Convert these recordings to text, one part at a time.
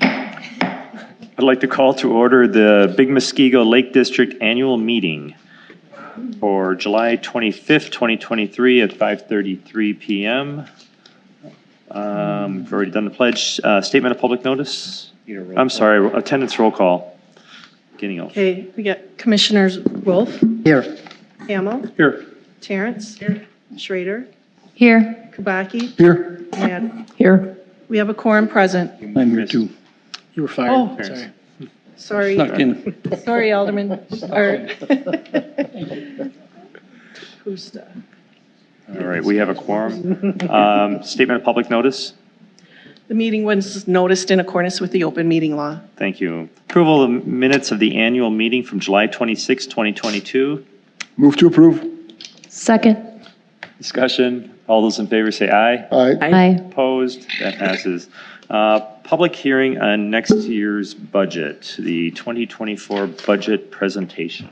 I'd like to call to order the Big Muskego Lake District Annual Meeting for July 25th, 2023 at 5:33 p.m. We've already done the pledge. Statement of public notice? I'm sorry, attendance roll call. Getting off. Okay, we got Commissioners Wolf, Here. Hamel, Here. Terrence, Schrader, Here. Kubaki, Here. Madden. Here. We have a quorum present. I'm here too. You were fired. Oh. Sorry. Sorry, Snuck in. sorry, Alderman, or Husta. All right, we have a quorum. Statement of public notice? The meeting was noticed in accordance with the open meeting law. Thank you. Approval of minutes of the annual meeting from July 26, 2022. Move to approve. Second. Discussion. All those in favor say aye. Aye. Aye. Opposed? That passes. Public hearing on next year's budget, the 2024 budget presentation.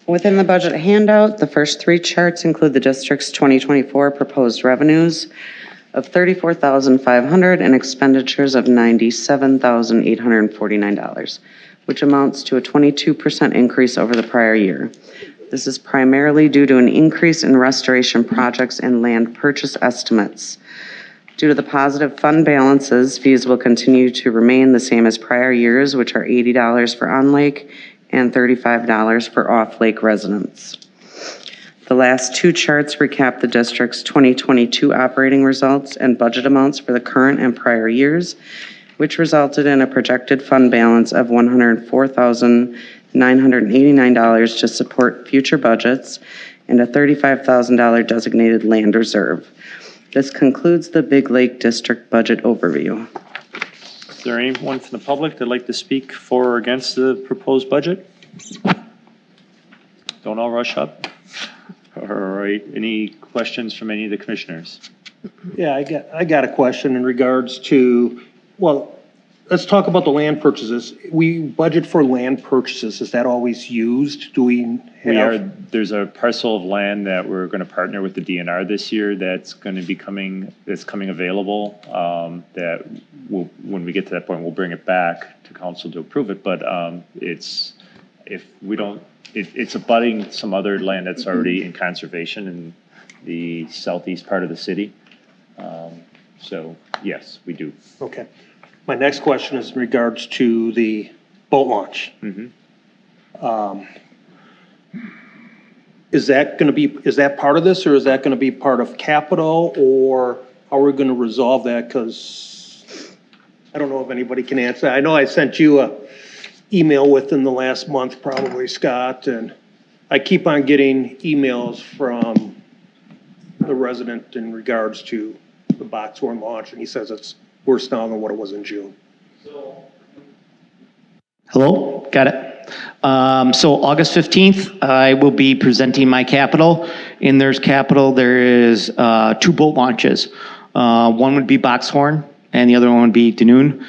Within the budget handout, the first three charts include the district's 2024 proposed revenues of $34,500 and expenditures of $97,849, which amounts to a 22% increase over the prior year. This is primarily due to an increase in restoration projects and land purchase estimates. Due to the positive fund balances, fees will continue to remain the same as prior years, which are $80 for on-lake and $35 for off-lake residents. The last two charts recap the district's 2022 operating results and budget amounts for the current and prior years, which resulted in a projected fund balance of $104,989 to support future budgets and a $35,000 designated land reserve. This concludes the Big Lake District budget overview. Is there anyone from the public that'd like to speak for or against the proposed budget? Don't all rush up. All right, any questions from any of the commissioners? Yeah, I got a question in regards to, well, let's talk about the land purchases. We budget for land purchases. Is that always used? Do we have? There's a parcel of land that we're going to partner with the DNR this year that's going to be coming available. That will, when we get to that point, we'll bring it back to council to approve it. But it's abutting some other land that's already in conservation in the southeast part of the city. So yes, we do. Okay. My next question is in regards to the boat launch. Mm-hmm. Is that part of this, or is that going to be part of capital, or how are we going to resolve that? Because I don't know if anybody can answer. I know I sent you a email within the last month, probably, Scott, and I keep on getting emails from the resident in regards to the Boxhorn launch, and he says it's worse now than what it was in June. Hello, got it. So August 15th, I will be presenting my capital. In there's capital, there is 2 boat launches. One would be Boxhorn, and the other one would be Danoon.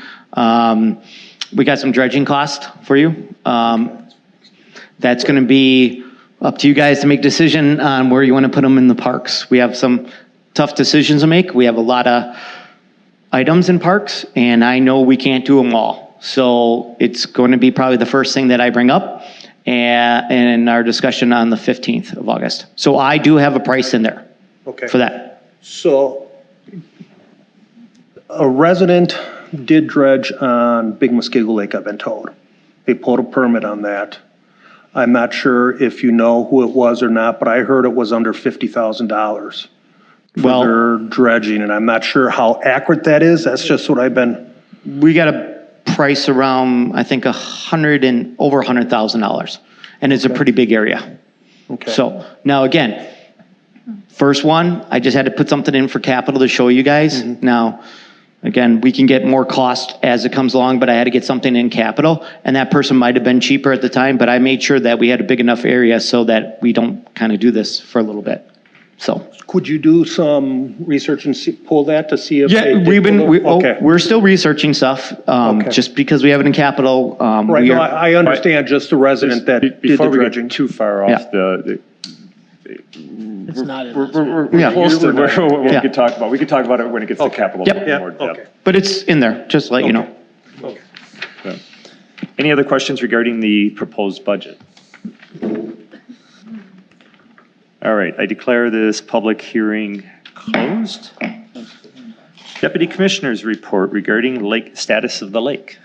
We got some dredging cost for you. That's going to be up to you guys to make a decision on where you want to put them in the parks. We have some tough decisions to make. We have a lot of items in parks, and I know we can't do them all. So it's going to be probably the first thing that I bring up in our discussion on the 15th of August. So I do have a price in there for that. So a resident did dredge on Big Muskego Lake, I've been told. They pulled a permit on that. I'm not sure if you know who it was or not, but I heard it was under $50,000 for their dredging, and I'm not sure how accurate that is. That's just what I've been. We got a price around, I think, over $100,000, and it's a pretty big area. Okay. So now again, first one, I just had to put something in for capital to show you guys. Mm-hmm. Now, again, we can get more cost as it comes along, but I had to get something in capital, and that person might have been cheaper at the time, but I made sure that we had a big enough area so that we don't kind of do this for a little bit. So. Could you do some research and pull that to see if? Yeah, we're still researching stuff, Okay. just because we have it in capital. Right, no, I understand just the resident that did the Before we dredging. get too far off, It's not in this. Yeah. Close to what we Yeah. could talk about. We could talk about it when it gets to capital. Yep. in Yeah, more okay. depth. But it's in there, just to let you know. Okay. So, any other questions regarding the proposed budget? All right, I declare this public hearing closed. Deputy Commissioner's report regarding lake, status of the lake.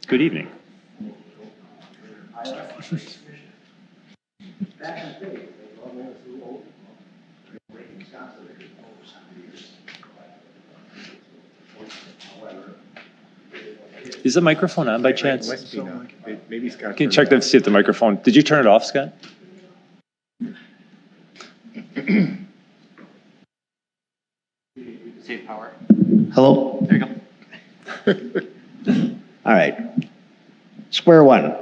Good evening. Is the microphone on by chance? Maybe Scott. Can you check to see if the microphone, did you turn it off, Scott? Save power. Hello? There you go. All right. Square one,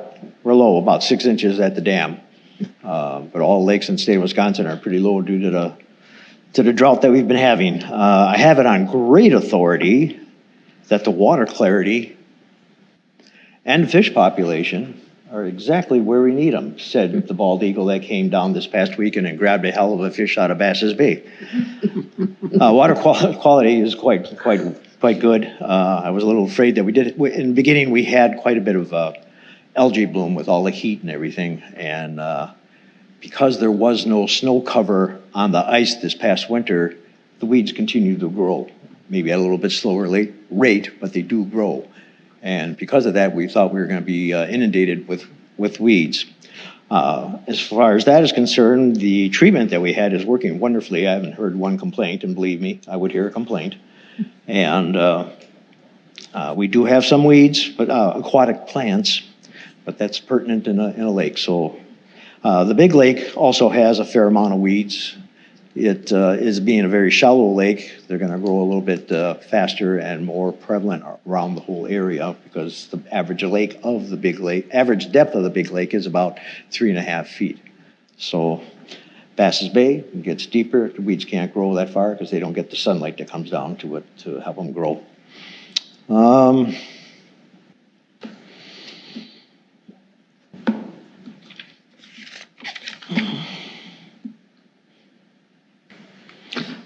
we're low, about 6 inches at the dam. But all lakes in the state of Wisconsin are pretty low due to the drought that we've been having. I have it on great authority that the water clarity and fish population are exactly where we need them, said the bald eagle that came down this past weekend and grabbed a hell of a fish out of Bass's Bay. Water quality is quite good. I was a little afraid that in the beginning, we had quite a bit of algae bloom with all the heat and everything. And because there was no snow cover on the ice this past winter, the weeds continue to grow, maybe at a little bit slower rate, but they do grow. And because of that, we thought we were going to be inundated with weeds. As far as that is concerned, the treatment that we had is working wonderfully. I haven't heard one complaint, and believe me, I would hear a complaint. And we do have some weeds, but aquatic plants, but that's pertinent in a lake. So the big lake also has a fair amount of weeds. It is being a very shallow lake. They're going to grow a little bit faster and more prevalent around the whole area because the average depth of the big lake is about 3.5 feet. So Bass's Bay gets deeper. The weeds can't grow that far because they don't get the sunlight that comes down to it to help them grow.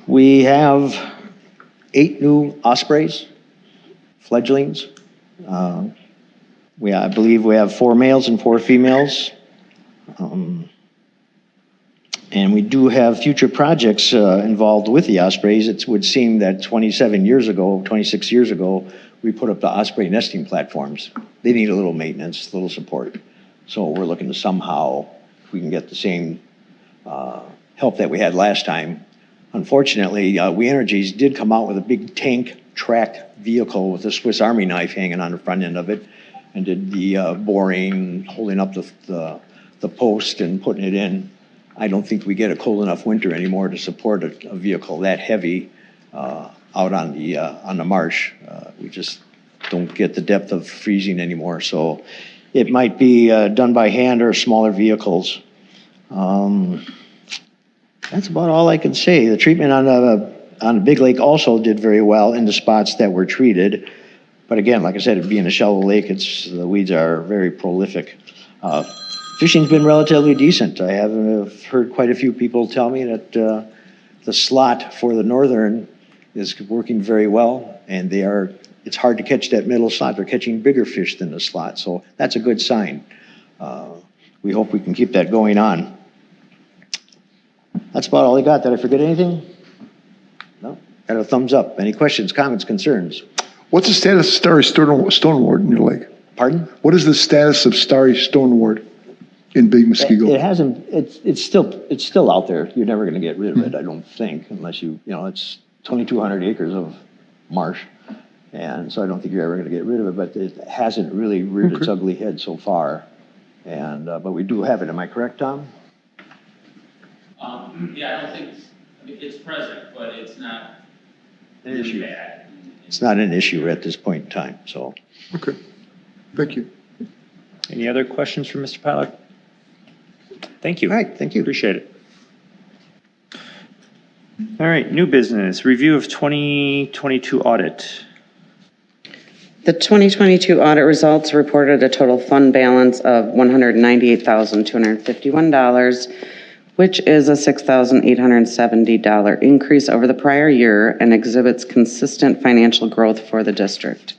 We have 8 new ospreys, fledglings. I believe we have 4 males and 4 females. And we do have future projects involved with the ospreys. It would seem that 26 years ago, we put up the osprey nesting platforms. They need a little maintenance, a little support. So we're looking to somehow, if we can get the same help that we had last time. Unfortunately, We Energies did come out with a big tank tracked vehicle with a Swiss Army knife hanging on the front end of it and did the boring, holding up the post and putting it in. I don't think we get a cold enough winter anymore to support a vehicle that heavy out on the marsh. We just don't get the depth of freezing anymore. So it might be done by hand or smaller vehicles. That's about all I can say. The treatment on the big lake also did very well in the spots that were treated. But again, like I said, it being a shallow lake, the weeds are very prolific. Fishing's been relatively decent. I have heard quite a few people tell me that the slot for the northern is working very well, and it's hard to catch that middle slot. They're catching bigger fish than the slot, so that's a good sign. We hope we can keep that going on. That's about all I got. Did I forget anything? No? Got a thumbs up. Any questions, comments, concerns? What's the status of starry stonewort in your lake? Pardon? What is the status of starry stonewort in Big Muskego? It hasn't, it's still out there. You're never gonna get rid of it, I don't think, unless it's 2,200 acres of marsh. And so I don't think you're ever gonna get rid of it, but it hasn't really reared its ugly head so far. And, but we do have it. Am I correct, Tom? Yeah, I don't think, it's present, but it's not An issue. bad. It's not an issue at this point in time, so. Okay, thank you. Any other questions for Mr. Pollack? Thank you. All right, thank you. Appreciate it. All right, new business, review of 2022 audit. The 2022 audit results reported a total fund balance of $198,251, which is a $6,870 increase over the prior year and exhibits consistent financial growth for the district.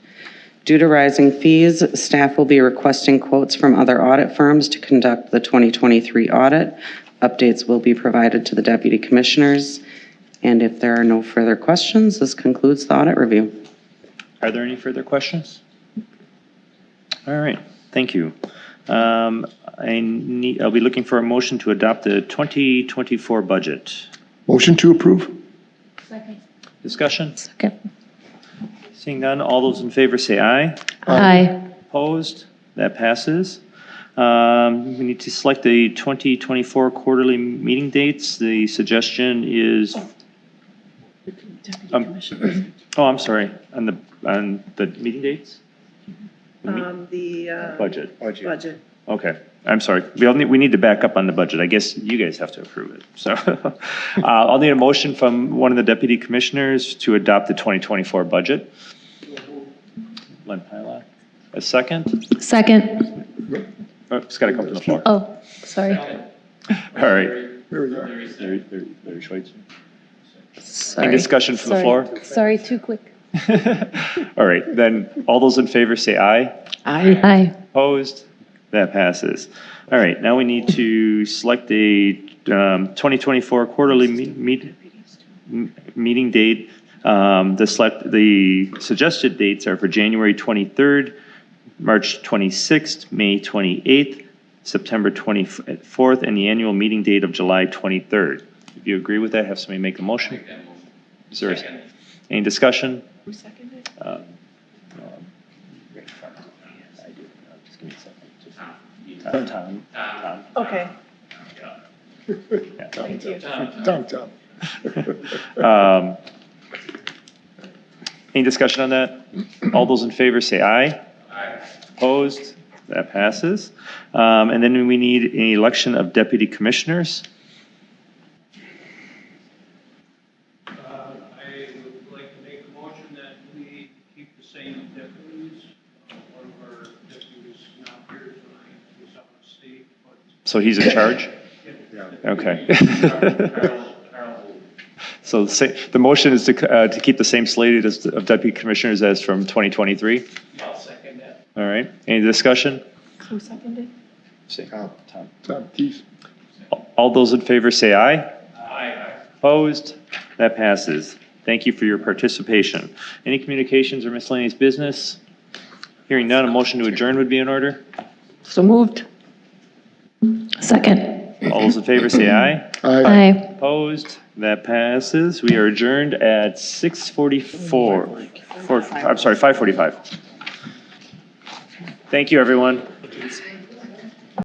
Due to rising fees, staff will be requesting quotes from other audit firms to conduct the 2023 audit. Updates will be provided to the deputy commissioners. And if there are no further questions, this concludes the audit review. Are there any further questions? All right, thank you. I'll be looking for a motion to adopt the 2024 budget. Motion to approve? Discussion? Second. Seeing none, all those in favor say aye. Aye. Opposed? That passes. We need to select the 2024 quarterly meeting dates. The suggestion is, Deputy Commissioners. I'm sorry, on the meeting dates? The Budget. budget. Okay, I'm sorry. We need to back up on the budget. I guess you guys have to approve it. So I'll need a motion from one of the deputy commissioners to adopt the 2024 budget. Len Pilot. A second? Second. Oh, it's got to come from the floor. Oh, sorry. All right. Larry Schweitzer. Sorry. Any discussion from the floor? Sorry, too quick. All right, then all those in favor say aye. Aye. Opposed? That passes. All right, now we need to select a 2024 quarterly meeting date. The suggested dates are for January 23rd, March 26th, May 28th, September 24th, and the annual meeting date of July 23rd. If you agree with that, have somebody make a motion. Is there any discussion? Who seconded? Tom. Okay. Yeah. Thank you. Tom. Any discussion on that? All those in favor say aye. Aye. Opposed? That passes. And then we need an election of deputy commissioners. I would like to make a motion that we keep the same deputies. One of our deputies not here tonight, he's out of state, but. So he's in charge? Okay. So the motion is to keep the same slate of deputy commissioners as from 2023? I'll second that. All right. Any discussion? Who seconded? Tom Keith. All those in favor say aye. Aye. Opposed? That passes. Thank you for your participation. Any communications or miscellaneous business? Hearing none, a motion to adjourn would be in order. So moved. Second. All those in favor say aye. Aye. Opposed? That passes. We are adjourned at 6:44. I'm sorry, 5:45. Thank you, everyone.